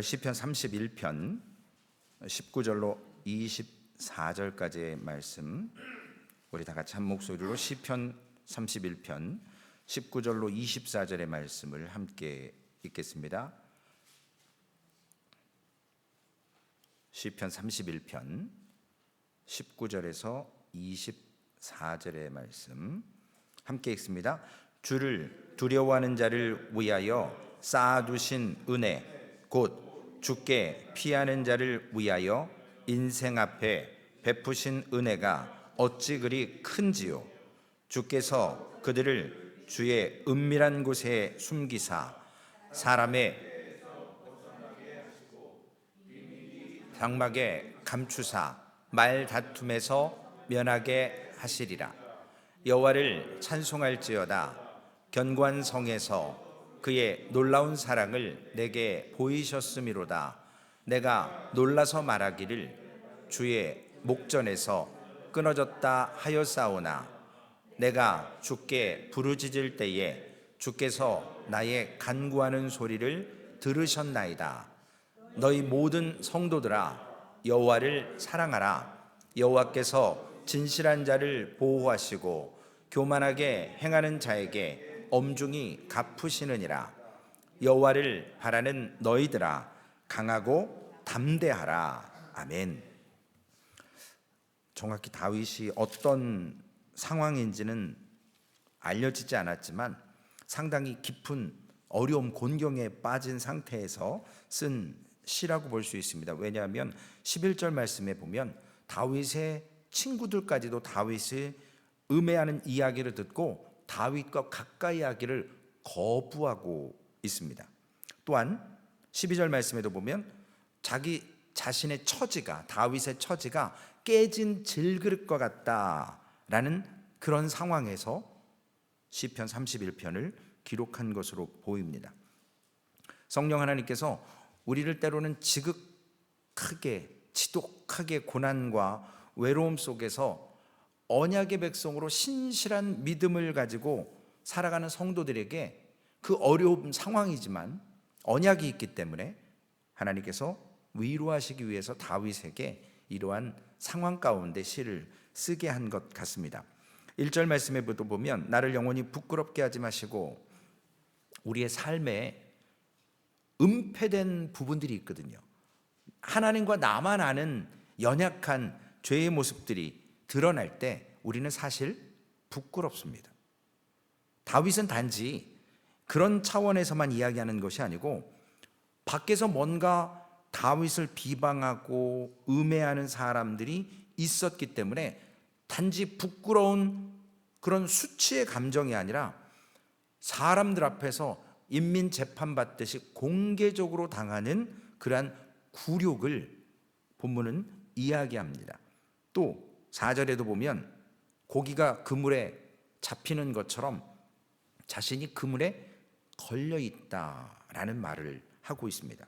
시편 31편 19절로 24절까지의 말씀, 우리 다 같이 한 목소리로 시편 31편 19절로 24절의 말씀을 함께 읽겠습니다. 시편 31편 19절에서 24절의 말씀 함께 읽습니다. 주를 두려워하는 자를 위하여 쌓아두신 은혜, 곧 주께 피하는 자를 위하여 인생 앞에 베푸신 은혜가 어찌 그리 큰지요. 주께서 그들을 주의 은밀한 곳에 숨기사 사람의 장막에 감추사 말 다툼에서 면하게 하시리라. 여호와를 찬송할지어다. 견고한 성에서 그의 놀라운 사랑을 내게 보이셨음이로다. 내가 놀라서 말하기를 주의 목전에서 끊어졌다 하였사오나, 내가 주께 부르짖을 때에 주께서 나의 간구하는 소리를 들으셨나이다. 너희 모든 성도들아, 여호와를 사랑하라. 여호와께서 진실한 자를 보호하시고 교만하게 행하는 자에게 엄중히 갚으시느니라. 여호와를 바라는 너희들아, 강하고 담대하라. 아멘. 정확히 다윗이 어떤 상황인지는 알려지지 않았지만 상당히 깊은 어려움, 곤경에 빠진 상태에서 쓴 시라고 볼 수 있습니다. 왜냐하면 11절 말씀에 보면 다윗의 친구들까지도 다윗을 음해하는 이야기를 듣고 다윗과 가까이 하기를 거부하고 있습니다. 또한 12절 말씀에도 보면 자기 자신의 처지가, 다윗의 처지가 깨진 질그릇과 같다라는 그런 상황에서 시편 31편을 기록한 것으로 보입니다. 성령 하나님께서 우리를 때로는 지극하게 지독하게 고난과 외로움 속에서 언약의 백성으로 신실한 믿음을 가지고 살아가는 성도들에게 그 어려운 상황이지만 언약이 있기 때문에 하나님께서 위로하시기 위해서 다윗에게 이러한 상황 가운데 시를 쓰게 한 것 같습니다. 1절 말씀에도 보면 나를 영원히 부끄럽게 하지 마시고, 우리의 삶에 은폐된 부분들이 있거든요. 하나님과 나만 아는 연약한 죄의 모습들이 드러날 때 우리는 사실 부끄럽습니다. 다윗은 단지 그런 차원에서만 이야기하는 것이 아니고 밖에서 뭔가 다윗을 비방하고 음해하는 사람들이 있었기 때문에 단지 부끄러운 그런 수치의 감정이 아니라 사람들 앞에서 인민 재판받듯이 공개적으로 당하는 그러한 굴욕을 본문은 이야기합니다. 또 4절에도 보면 고기가 그물에 잡히는 것처럼 자신이 그물에 걸려있다라는 말을 하고 있습니다.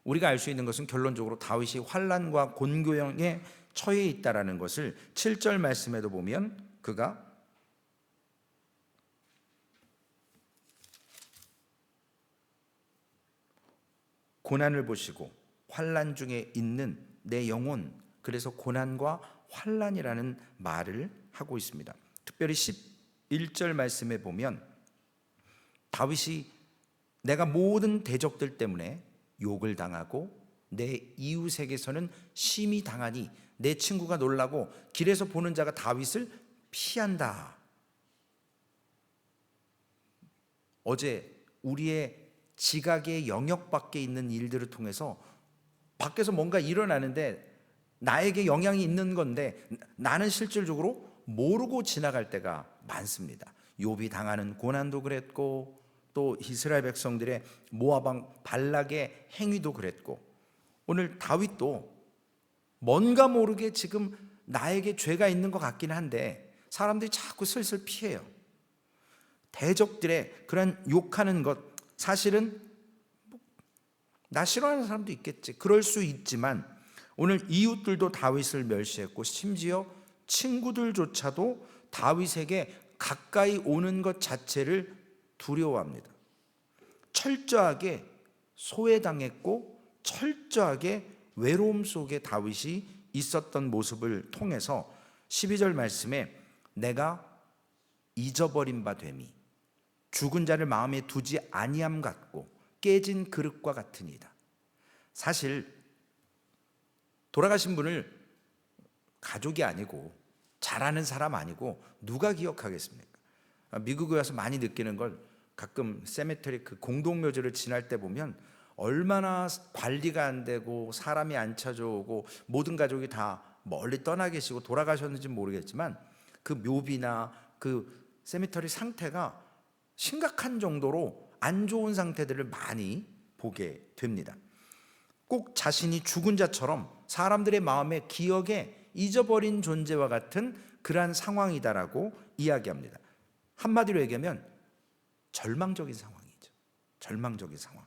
우리가 알 수 있는 것은 결론적으로 다윗이 환난과 곤고형에 처해 있다라는 것을 7절 말씀에도 보면 그가 고난을 보시고 환난 중에 있는 내 영혼, 그래서 고난과 환난이라는 말을 하고 있습니다. 특별히 11절 말씀에 보면 다윗이 내가 모든 대적들 때문에 욕을 당하고 내 이웃에게서는 심히 당하니 내 친구가 놀라고 길에서 보는 자가 다윗을 피한다. 어제 우리의 지각의 영역 밖에 있는 일들을 통해서 밖에서 뭔가 일어나는데 나에게 영향이 있는 건데 나는 실질적으로 모르고 지나갈 때가 많습니다. 욥이 당하는 고난도 그랬고, 또 이스라엘 백성들의 모압 왕 발락의 행위도 그랬고, 오늘 다윗도 뭔가 모르게 지금 나에게 죄가 있는 것 같긴 한데 사람들이 자꾸 슬슬 피해요. 대적들의 그런 욕하는 것, 사실은 나 싫어하는 사람도 있겠지, 그럴 수 있지만 오늘 이웃들도 다윗을 멸시했고 심지어 친구들조차도 다윗에게 가까이 오는 것 자체를 두려워합니다. 철저하게 소외당했고 철저하게 외로움 속에 다윗이 있었던 모습을 통해서 12절 말씀에 내가 잊어버린 바 됨이 죽은 자를 마음에 두지 아니함 같고 깨진 그릇과 같으니이다. 사실 돌아가신 분을 가족이 아니고 잘 아는 사람 아니고 누가 기억하겠습니까? 미국에 와서 많이 느끼는 걸 가끔 세메터리 그 공동묘지를 지날 때 보면 얼마나 관리가 안 되고 사람이 안 찾아오고 모든 가족이 다 멀리 떠나 계시고 돌아가셨는지 모르겠지만 그 묘비나 그 세메터리 상태가 심각한 정도로 안 좋은 상태들을 많이 보게 됩니다. 꼭 자신이 죽은 자처럼 사람들의 마음에 기억에 잊어버린 존재와 같은 그러한 상황이다라고 이야기합니다. 한마디로 얘기하면 절망적인 상황이죠. 절망적인 상황.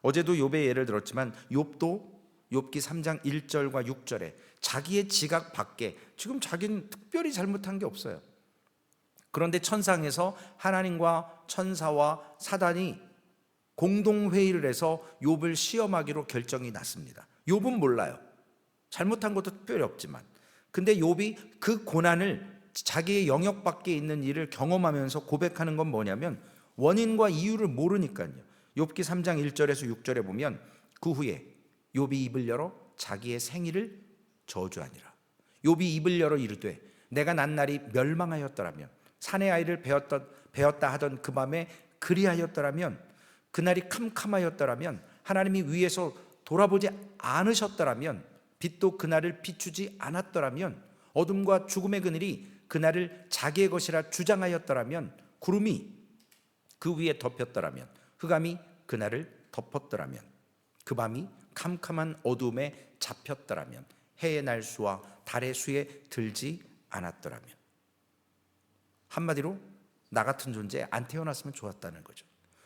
어제도 욥의 예를 들었지만 욥도 욥기 3장 1절과 6절에 자기의 지각 밖에 지금 자기는 특별히 잘못한 게 없어요. 그런데 천상에서 하나님과 천사와 사단이 공동회의를 해서 욥을 시험하기로 결정이 났습니다. 욥은 몰라요. 잘못한 것도 특별히 없지만. 근데 욥이 그 고난을 자기의 영역 밖에 있는 일을 경험하면서 고백하는 건 뭐냐면 원인과 이유를 모르니까요. 욥기 3장 1절에서 6절에 보면 그 후에 욥이 입을 열어 자기의 생일을 저주하니라. 욥이 입을 열어 이르되 내가 난 날이 멸망하였더라면 사내 아이를 배웠다 하던 그 밤에 그리하였더라면 그날이 캄캄하였더라면 하나님이 위에서 돌아보지 않으셨더라면 빛도 그날을 비추지 않았더라면 어둠과 죽음의 그늘이 그날을 자기의 것이라 주장하였더라면 구름이 그 위에 덮였더라면 흑암이 그날을 덮었더라면 그 밤이 캄캄한 어둠에 잡혔더라면 해의 날수와 달의 수에 들지 않았더라면 한마디로 나 같은 존재 안 태어났으면 좋았다는 거죠.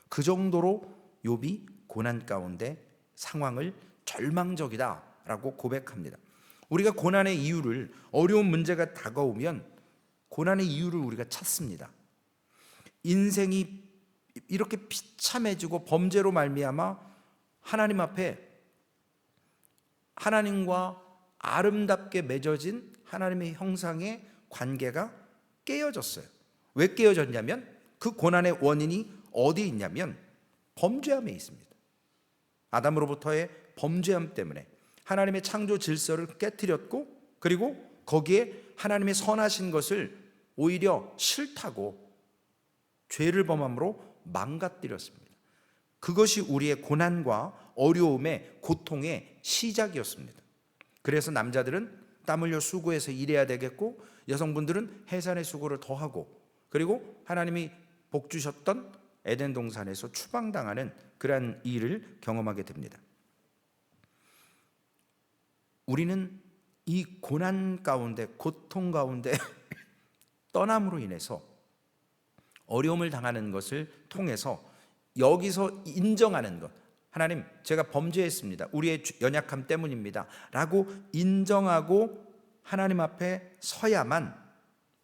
그 정도로 욥이 고난 가운데 상황을 절망적이다라고 고백합니다. 우리가 고난의 이유를 어려운 문제가 다가오면 고난의 이유를 우리가 찾습니다. 인생이 이렇게 비참해지고 범죄로 말미암아 하나님 앞에 하나님과 아름답게 맺어진 하나님의 형상의 관계가 깨어졌어요. 왜 깨어졌냐면 그 고난의 원인이 어디에 있냐면 범죄함에 있습니다. 아담으로부터의 범죄함 때문에 하나님의 창조 질서를 깨뜨렸고 그리고 거기에 하나님의 선하신 것을 오히려 싫다고 죄를 범함으로 망가뜨렸습니다. 그것이 우리의 고난과 어려움의 고통의 시작이었습니다. 그래서 남자들은 땀 흘려 수고해서 일해야 되겠고 여성분들은 해산의 수고를 더하고 그리고 하나님이 복 주셨던 에덴 동산에서 추방당하는 그러한 일을 경험하게 됩니다. 우리는 이 고난 가운데 고통 가운데 떠남으로 인해서 어려움을 당하는 것을 통해서 여기서 인정하는 것, 하나님 제가 범죄했습니다, 우리의 연약함 때문입니다 라고 인정하고 하나님 앞에 서야만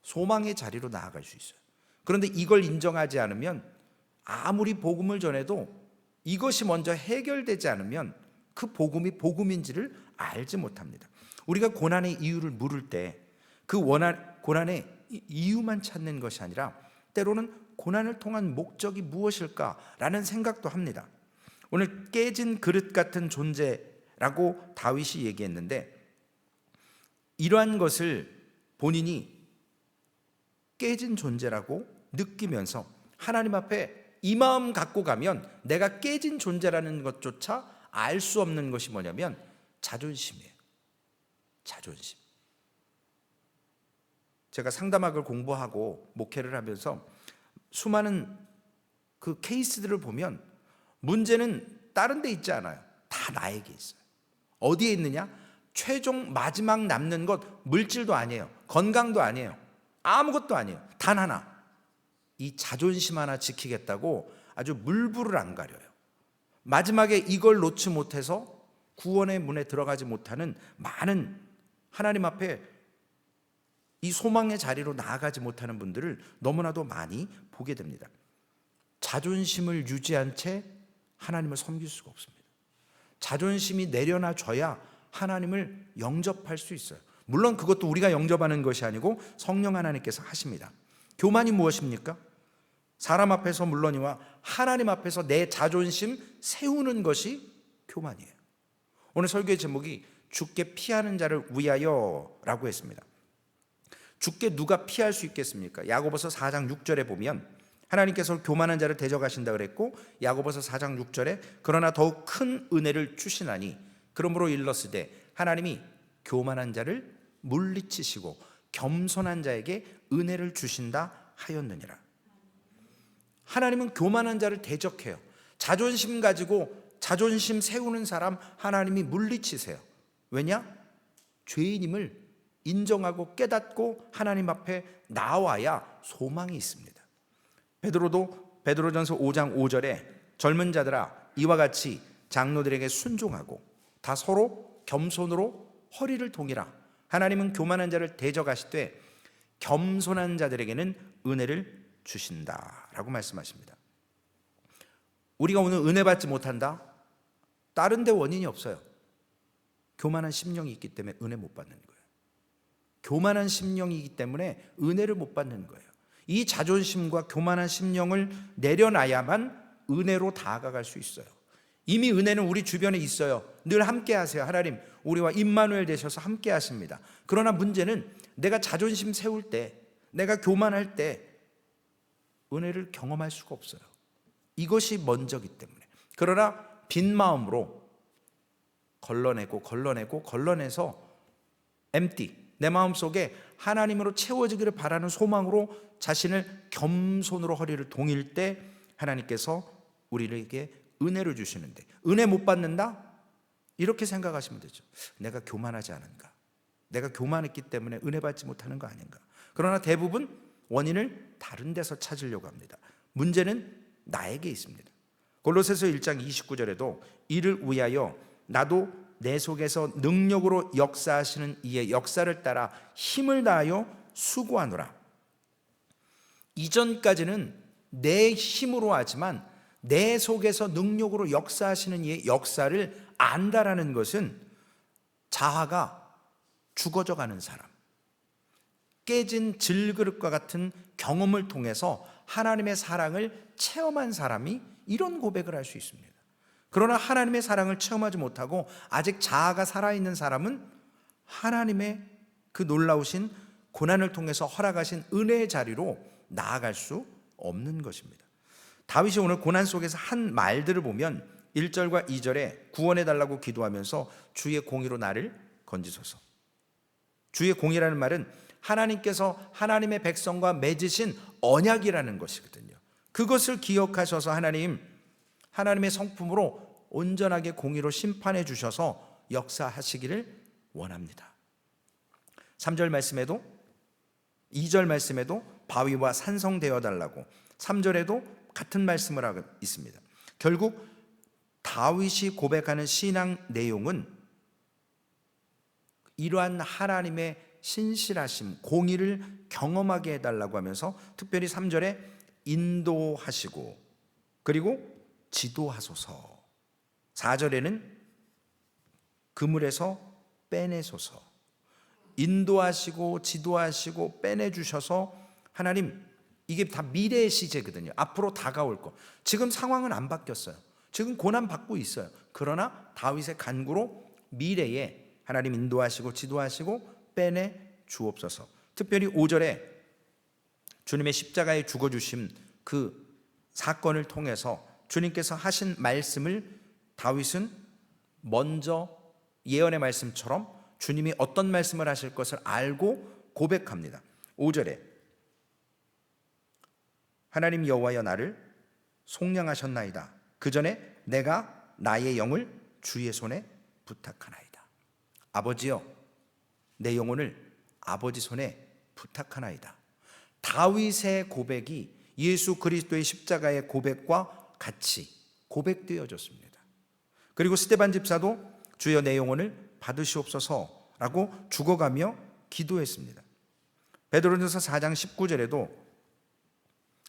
소망의 자리로 나아갈 수 있어요. 그런데 이걸 인정하지 않으면 아무리 복음을 전해도 이것이 먼저 해결되지 않으면 그 복음이 복음인지를 알지 못합니다. 우리가 고난의 이유를 물을 때 그 고난의 이유만 찾는 것이 아니라 때로는 고난을 통한 목적이 무엇일까라는 생각도 합니다. 오늘 깨진 그릇 같은 존재라고 다윗이 얘기했는데 이러한 것을 본인이 깨진 존재라고 느끼면서 하나님 앞에 이 마음 갖고 가면 내가 깨진 존재라는 것조차 알 수 없는 것이 뭐냐면 자존심이에요. 자존심. 제가 상담학을 공부하고 목회를 하면서 수많은 그 케이스들을 보면 문제는 다른 데 있지 않아요. 다 나에게 있어요. 어디에 있느냐? 최종 마지막 남는 것 물질도 아니에요. 건강도 아니에요. 아무것도 아니에요. 단 하나. 이 자존심 하나 지키겠다고 아주 물불을 안 가려요. 마지막에 이걸 놓지 못해서 구원의 문에 들어가지 못하는 많은 하나님 앞에 이 소망의 자리로 나아가지 못하는 분들을 너무나도 많이 보게 됩니다. 자존심을 유지한 채 하나님을 섬길 수가 없습니다. 자존심이 내려놔져야 하나님을 영접할 수 있어요. 물론 그것도 우리가 영접하는 것이 아니고 성령 하나님께서 하십니다. 교만이 무엇입니까? 사람 앞에서 물론이와 하나님 앞에서 내 자존심 세우는 것이 교만이에요. 오늘 설교의 제목이 주께 피하는 자를 위하여 라고 했습니다. 주께 누가 피할 수 있겠습니까? 야고보서 4장 6절에 보면 하나님께서 교만한 자를 대적하신다 그랬고, 야고보서 4장 6절에 그러나 더욱 큰 은혜를 주시나니 그러므로 일렀으되 하나님이 교만한 자를 물리치시고 겸손한 자에게 은혜를 주신다 하였느니라. 하나님은 교만한 자를 대적해요. 자존심 가지고 자존심 세우는 사람 하나님이 물리치세요. 왜냐? 죄인임을 인정하고 깨닫고 하나님 앞에 나와야 소망이 있습니다. 베드로도 베드로전서 5장 5절에 젊은 자들아 이와 같이 장로들에게 순종하고 다 서로 겸손으로 허리를 동이라. 하나님은 교만한 자를 대적하시되 겸손한 자들에게는 은혜를 주신다라고 말씀하십니다. 우리가 오늘 은혜 받지 못한다? 다른 데 원인이 없어요. 교만한 심령이 있기 때문에 은혜 못 받는 거예요. 교만한 심령이기 때문에 은혜를 못 받는 거예요. 이 자존심과 교만한 심령을 내려놔야만 은혜로 다가갈 수 있어요. 이미 은혜는 우리 주변에 있어요. 늘 함께 하세요. 하나님 우리와 임마누엘 되셔서 함께 하십니다. 그러나 문제는 내가 자존심 세울 때, 내가 교만할 때 은혜를 경험할 수가 없어요. 이것이 먼저기 때문에. 그러나 빈 마음으로 걸러내서 empty, 내 마음속에 하나님으로 채워지기를 바라는 소망으로 자신을 겸손으로 허리를 동일 때 하나님께서 우리에게 은혜를 주시는데, 은혜 못 받는다? 이렇게 생각하시면 되죠. 내가 교만하지 않은가? 내가 교만했기 때문에 은혜 받지 못하는 거 아닌가? 그러나 대부분 원인을 다른 데서 찾으려고 합니다. 문제는 나에게 있습니다. 골로새서 1장 29절에도 이를 위하여 나도 내 속에서 능력으로 역사하시는 이의 역사를 따라 힘을 다하여 수고하노라. 이전까지는 내 힘으로 하지만 내 속에서 능력으로 역사하시는 이의 역사를 안다라는 것은 자아가 죽어져 가는 사람, 깨진 질그릇과 같은 경험을 통해서 하나님의 사랑을 체험한 사람이 이런 고백을 할 수 있습니다. 그러나 하나님의 사랑을 체험하지 못하고 아직 자아가 살아있는 사람은 하나님의 그 놀라우신 고난을 통해서 허락하신 은혜의 자리로 나아갈 수 없는 것입니다. 다윗이 오늘 고난 속에서 한 말들을 보면 1절과 2절에 구원해달라고 기도하면서 주의 공의로 나를 건지소서. 주의 공의라는 말은 하나님께서 하나님의 백성과 맺으신 언약이라는 것이거든요. 그것을 기억하셔서 하나님의 성품으로 온전하게 공의로 심판해 주셔서 역사하시기를 원합니다. 3절 말씀에도 2절 말씀에도 바위와 산성되어 달라고 3절에도 같은 말씀을 하고 있습니다. 결국 다윗이 고백하는 신앙 내용은 이러한 하나님의 신실하심, 공의를 경험하게 해달라고 하면서 특별히 3절에 인도하시고 그리고 지도하소서, 4절에는 그물에서 빼내소서. 인도하시고 지도하시고 빼내주셔서 하나님, 이게 다 미래의 시제거든요. 앞으로 다가올 것. 지금 상황은 안 바뀌었어요. 지금 고난 받고 있어요. 그러나 다윗의 간구로 미래에 하나님 인도하시고 지도하시고 빼내 주옵소서. 특별히 5절에 주님의 십자가에 죽어주심 그 사건을 통해서 주님께서 하신 말씀을 다윗은 먼저 예언의 말씀처럼 주님이 어떤 말씀을 하실 것을 알고 고백합니다. 5절에 하나님 여호와여 나를 속량하셨나이다. 그 전에 내가 나의 영을 주의 손에 부탁하나이다. 아버지여 내 영혼을 아버지 손에 부탁하나이다. 다윗의 고백이 예수 그리스도의 십자가의 고백과 같이 고백되어졌습니다. 그리고 스데반 집사도 주여 내 영혼을 받으시옵소서라고 죽어가며 기도했습니다. 베드로전서 4장 19절에도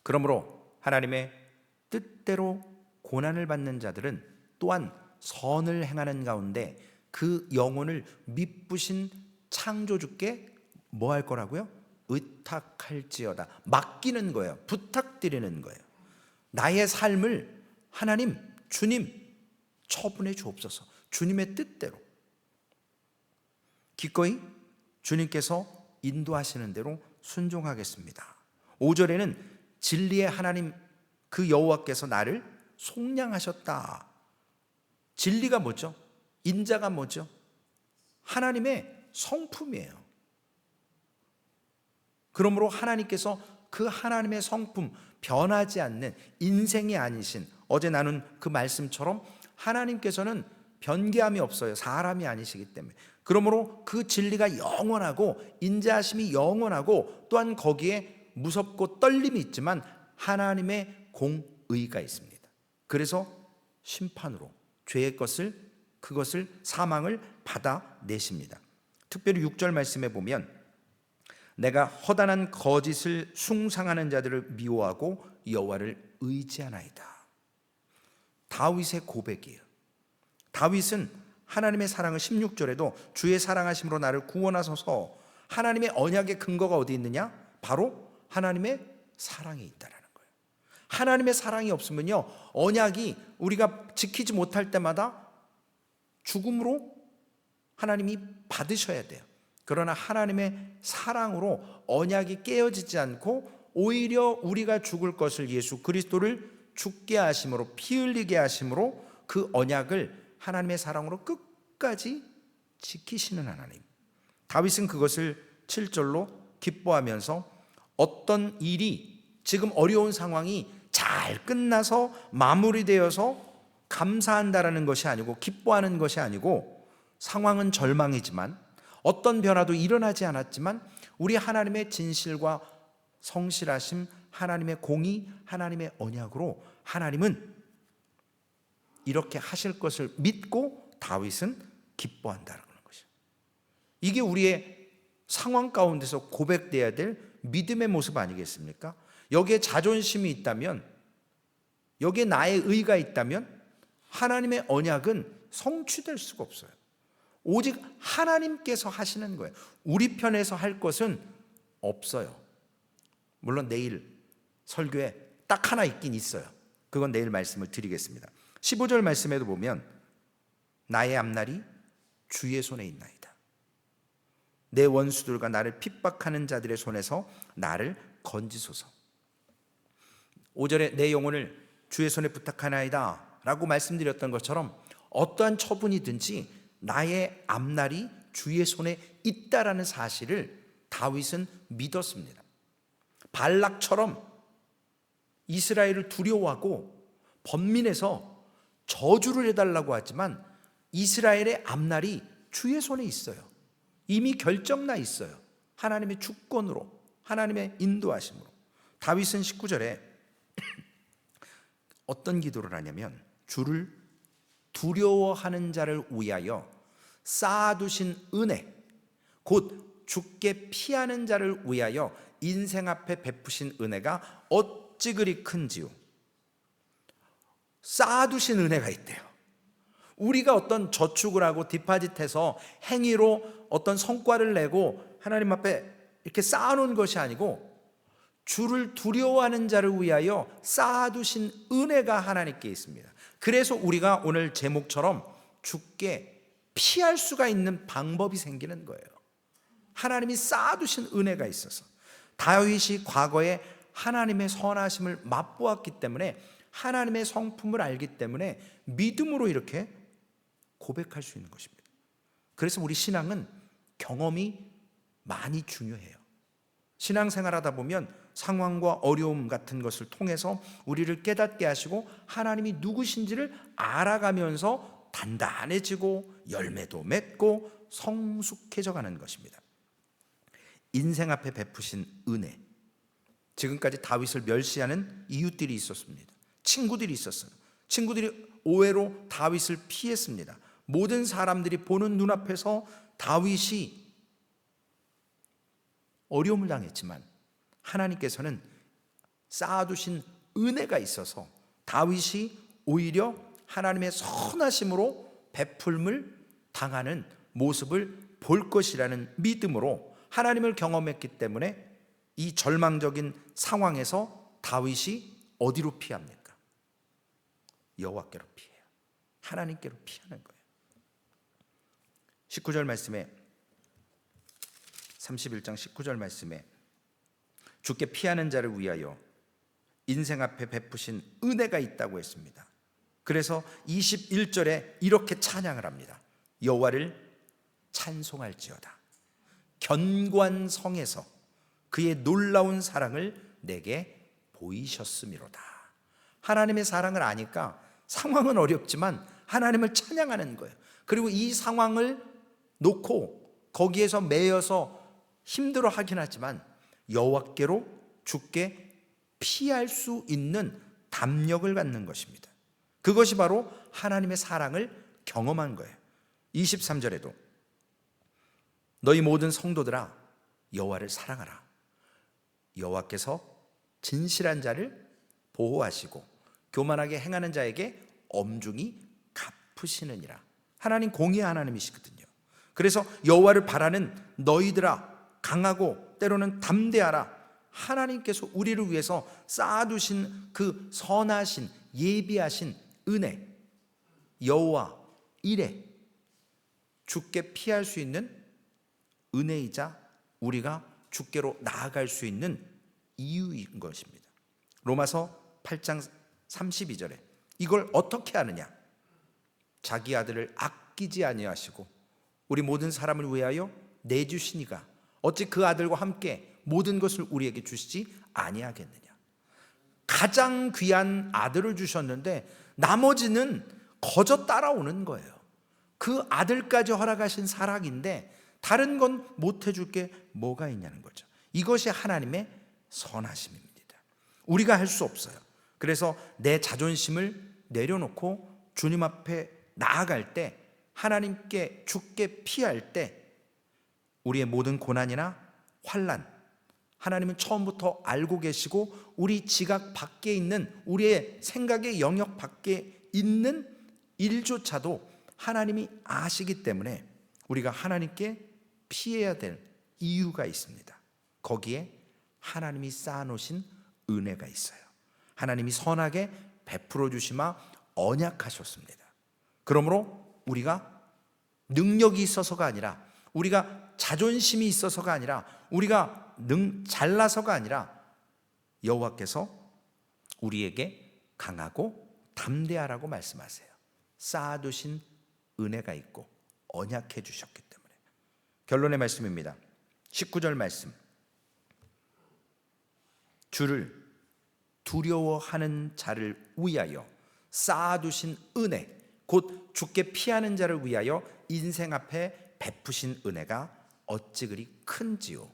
그러므로 하나님의 뜻대로 고난을 받는 자들은 또한 선을 행하는 가운데 그 영혼을 미쁘신 창조주께 뭐 할 거라고요? 의탁할지어다. 맡기는 거예요. 부탁드리는 거예요. 나의 삶을 하나님, 주님 처분해 주옵소서. 주님의 뜻대로 기꺼이 주님께서 인도하시는 대로 순종하겠습니다. 5절에는 진리의 하나님 그 여호와께서 나를 속량하셨다. 진리가 뭐죠? 인자가 뭐죠? 하나님의 성품이에요. 그러므로 하나님께서 그 하나님의 성품, 변하지 않는 인생이 아니신, 어제 나눈 그 말씀처럼 하나님께서는 변개함이 없어요. 사람이 아니시기 때문에. 그러므로 그 진리가 영원하고 인자하심이 영원하고 또한 거기에 무섭고 떨림이 있지만 하나님의 공의가 있습니다. 그래서 심판으로 죄의 그것을 사망을 받아내십니다. 특별히 6절 말씀에 보면 내가 허다한 거짓을 숭상하는 자들을 미워하고 여호와를 의지하나이다. 다윗의 고백이에요. 다윗은 하나님의 사랑을 16절에도 주의 사랑하심으로 나를 구원하소서. 하나님의 언약의 근거가 어디 있느냐? 바로 하나님의 사랑에 있다라는 거예요. 하나님의 사랑이 없으면요, 언약이 우리가 지키지 못할 때마다 죽음으로 하나님이 받으셔야 돼요. 그러나 하나님의 사랑으로 언약이 깨어지지 않고 오히려 우리가 죽을 것을 예수 그리스도를 죽게 하심으로, 피 흘리게 하심으로 그 언약을 하나님의 사랑으로 끝까지 지키시는 하나님. 다윗은 그것을 7절로 기뻐하면서 어떤 일이, 지금 어려운 상황이 잘 끝나서 마무리되어서 감사한다라는 것이 아니고, 기뻐하는 것이 아니고, 상황은 절망이지만, 어떤 변화도 일어나지 않았지만 우리 하나님의 진실과 성실하심, 하나님의 공의, 하나님의 언약으로 하나님은 이렇게 하실 것을 믿고 다윗은 기뻐한다는 것이죠. 이게 우리의 상황 가운데서 고백돼야 될 믿음의 모습 아니겠습니까? 여기에 자존심이 있다면, 여기에 나의 의가 있다면 하나님의 언약은 성취될 수가 없어요. 오직 하나님께서 하시는 거예요. 우리 편에서 할 것은 없어요. 물론 내일 설교에 딱 하나 있긴 있어요. 그건 내일 말씀을 드리겠습니다. 15절 말씀에도 보면 나의 앞날이 주의 손에 있나이다. 내 원수들과 나를 핍박하는 자들의 손에서 나를 건지소서. 5절에 내 영혼을 주의 손에 부탁하나이다 라고 말씀드렸던 것처럼 어떠한 처분이든지 나의 앞날이 주의 손에 있다라는 사실을 다윗은 믿었습니다. 발락처럼 이스라엘을 두려워하고 번민해서 저주를 해달라고 하지만 이스라엘의 앞날이 주의 손에 있어요. 이미 결정나 있어요. 하나님의 주권으로, 하나님의 인도하심으로. 다윗은 19절에 어떤 기도를 하냐면 주를 두려워하는 자를 위하여 쌓아두신 은혜, 곧 주께 피하는 자를 위하여 인생 앞에 베푸신 은혜가 어찌 그리 큰지요. 쌓아두신 은혜가 있대요. 우리가 어떤 저축을 하고 디파짓해서 행위로 어떤 성과를 내고 하나님 앞에 이렇게 쌓아놓은 것이 아니고 주를 두려워하는 자를 위하여 쌓아두신 은혜가 하나님께 있습니다. 그래서 우리가 오늘 제목처럼 주께 피할 수가 있는 방법이 생기는 거예요. 하나님이 쌓아두신 은혜가 있어서. 다윗이 과거에 하나님의 선하심을 맛보았기 때문에, 하나님의 성품을 알기 때문에 믿음으로 이렇게 고백할 수 있는 것입니다. 그래서 우리 신앙은 경험이 많이 중요해요. 신앙생활하다 보면 상황과 어려움 같은 것을 통해서 우리를 깨닫게 하시고 하나님이 누구신지를 알아가면서 단단해지고 열매도 맺고 성숙해져 가는 것입니다. 인생 앞에 베푸신 은혜. 지금까지 다윗을 멸시하는 이웃들이 있었습니다. 친구들이 있었어요. 친구들이 오해로 다윗을 피했습니다. 모든 사람들이 보는 눈앞에서 다윗이 어려움을 당했지만 하나님께서는 쌓아두신 은혜가 있어서 다윗이 오히려 하나님의 선하심으로 베풀음을 당하는 모습을 볼 것이라는 믿음으로 하나님을 경험했기 때문에 이 절망적인 상황에서 다윗이 어디로 피합니까? 여호와께로 피해요. 하나님께로 피하는 거예요. 19절 말씀에 31장 19절 말씀에 주께 피하는 자를 위하여 인생 앞에 베푸신 은혜가 있다고 했습니다. 그래서 21절에 이렇게 찬양을 합니다. 여호와를 찬송할지어다. 견고한 성에서 그의 놀라운 사랑을 내게 보이셨음이로다. 하나님의 사랑을 아니까 상황은 어렵지만 하나님을 찬양하는 거예요. 그리고 이 상황을 놓고 거기에서 매여서 힘들어하긴 하지만 여호와께로 주께 피할 수 있는 담력을 갖는 것입니다. 그것이 바로 하나님의 사랑을 경험한 거예요. 23절에도 너희 모든 성도들아 여호와를 사랑하라. 여호와께서 진실한 자를 보호하시고 교만하게 행하는 자에게 엄중히 갚으시느니라. 하나님 공의의 하나님이시거든요. 그래서 여호와를 바라는 너희들아 강하고 때로는 담대하라. 하나님께서 우리를 위해서 쌓아두신 그 선하신 예비하신 은혜, 여호와 이레, 주께 피할 수 있는 은혜이자 우리가 주께로 나아갈 수 있는 이유인 것입니다. 로마서 8장 32절에 이걸 어떻게 하느냐? 자기 아들을 아끼지 아니하시고 우리 모든 사람을 위하여 내주시니가 어찌 그 아들과 함께 모든 것을 우리에게 주시지 아니하겠느냐? 가장 귀한 아들을 주셨는데 나머지는 거저 따라오는 거예요. 그 아들까지 허락하신 사랑인데 다른 건 못 해줄 게 뭐가 있냐는 거죠. 이것이 하나님의 선하심입니다. 우리가 할 수 없어요. 그래서 내 자존심을 내려놓고 주님 앞에 나아갈 때, 하나님께 주께 피할 때 우리의 모든 고난이나 환난, 하나님은 처음부터 알고 계시고 우리 지각 밖에 있는, 우리의 생각의 영역 밖에 있는 일조차도 하나님이 아시기 때문에 우리가 하나님께 피해야 될 이유가 있습니다. 거기에 하나님이 쌓아놓으신 은혜가 있어요. 하나님이 선하게 베풀어 주시마 언약하셨습니다. 그러므로 우리가 능력이 있어서가 아니라, 우리가 자존심이 있어서가 아니라, 우리가 잘나서가 아니라 여호와께서 우리에게 강하고 담대하라고 말씀하세요. 쌓아두신 은혜가 있고 언약해 주셨기 때문에. 결론의 말씀입니다. 19절 말씀. 주를 두려워하는 자를 위하여 쌓아두신 은혜, 곧 주께 피하는 자를 위하여 인생 앞에 베푸신 은혜가 어찌 그리 큰지요.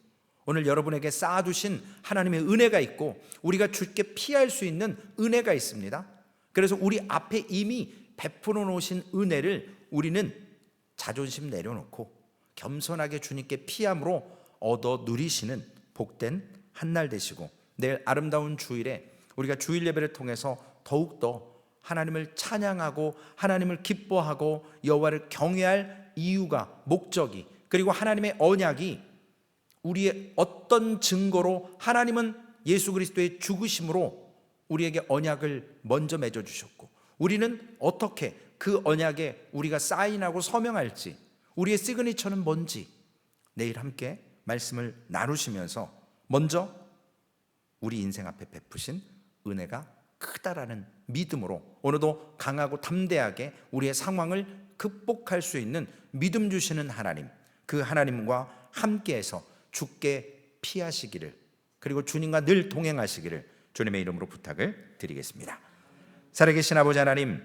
오늘 여러분에게 쌓아두신 하나님의 은혜가 있고 우리가 주께 피할 수 있는 은혜가 있습니다. 그래서 우리 앞에 이미 베풀어 놓으신 은혜를 우리는 자존심 내려놓고 겸손하게 주님께 피함으로 얻어 누리시는 복된 한날 되시고, 내일 아름다운 주일에 우리가 주일 예배를 통해서 더욱더 하나님을 찬양하고 하나님을 기뻐하고 여호와를 경외할 이유가, 목적이, 그리고 하나님의 언약이 우리의 어떤 증거로, 하나님은 예수 그리스도의 죽으심으로 우리에게 언약을 먼저 맺어주셨고 우리는 어떻게 그 언약에 우리가 사인하고 서명할지, 우리의 시그니처는 뭔지 내일 함께 말씀을 나누시면서 먼저 우리 인생 앞에 베푸신 은혜가 크다라는 믿음으로 오늘도 강하고 담대하게 우리의 상황을 극복할 수 있는 믿음 주시는 하나님, 그 하나님과 함께해서 주께 피하시기를, 그리고 주님과 늘 동행하시기를 주님의 이름으로 부탁을 드리겠습니다. 살아계신 아버지 하나님,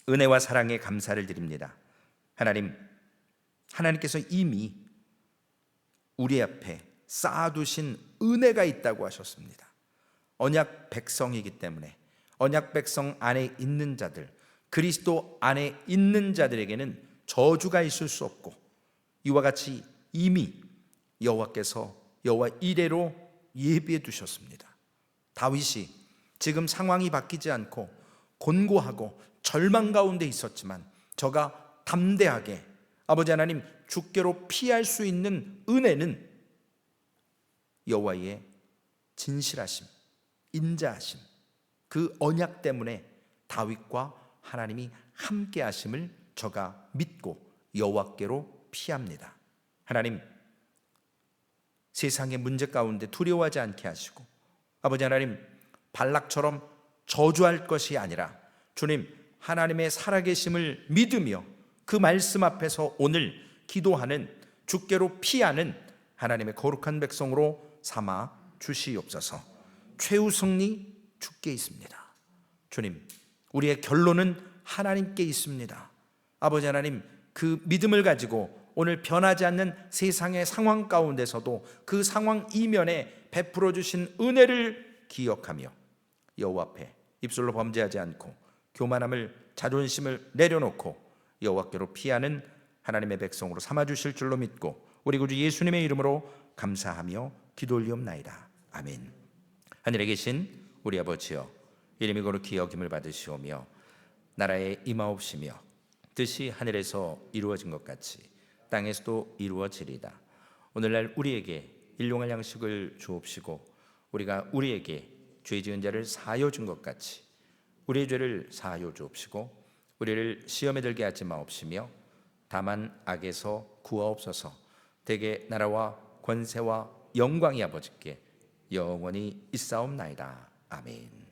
은혜와 사랑에 감사를 드립니다. 하나님께서 이미 우리 앞에 쌓아두신 은혜가 있다고 하셨습니다. 언약 백성이기 때문에 언약 백성 안에 있는 자들, 그리스도 안에 있는 자들에게는 저주가 있을 수 없고, 이와 같이 이미 여호와께서 여호와 이레로 예비해 두셨습니다. 다윗이 지금 상황이 바뀌지 않고 곤고하고 절망 가운데 있었지만 저가 담대하게 아버지 하나님 주께로 피할 수 있는 은혜는 여호와의 진실하심, 인자하심, 그 언약 때문에 다윗과 하나님이 함께 하심을 저가 믿고 여호와께로 피합니다. 하나님, 세상의 문제 가운데 두려워하지 않게 하시고 아버지 하나님, 발락처럼 저주할 것이 아니라 주님 하나님의 살아계심을 믿으며 그 말씀 앞에서 오늘 기도하는, 주께로 피하는 하나님의 거룩한 백성으로 삼아 주시옵소서. 최후 승리 주께 있습니다. 주님, 우리의 결론은 하나님께 있습니다. 아버지 하나님, 그 믿음을 가지고 오늘 변하지 않는 세상의 상황 가운데서도 그 상황 이면에 베풀어 주신 은혜를 기억하며 여호와 앞에 입술로 범죄하지 않고 교만함을, 자존심을 내려놓고 여호와께로 피하는 하나님의 백성으로 삼아 주실 줄로 믿고 우리 구주 예수님의 이름으로 감사하며 기도 올리옵나이다. 아멘. 하늘에 계신 우리 아버지여, 이름이 거룩히 여김을 받으시오며 나라에 임하옵시며 뜻이 하늘에서 이루어진 것 같이 땅에서도 이루어지리다. 오늘날 우리에게 일용할 양식을 주옵시고 우리가 우리에게 죄 지은 자를 사하여 준 것 같이 우리의 죄를 사하여 주옵시고 우리를 시험에 들게 하지 마옵시며 다만 악에서 구하옵소서. 대개 나라와 권세와 영광이 아버지께 영원히 있사옵나이다. 아멘.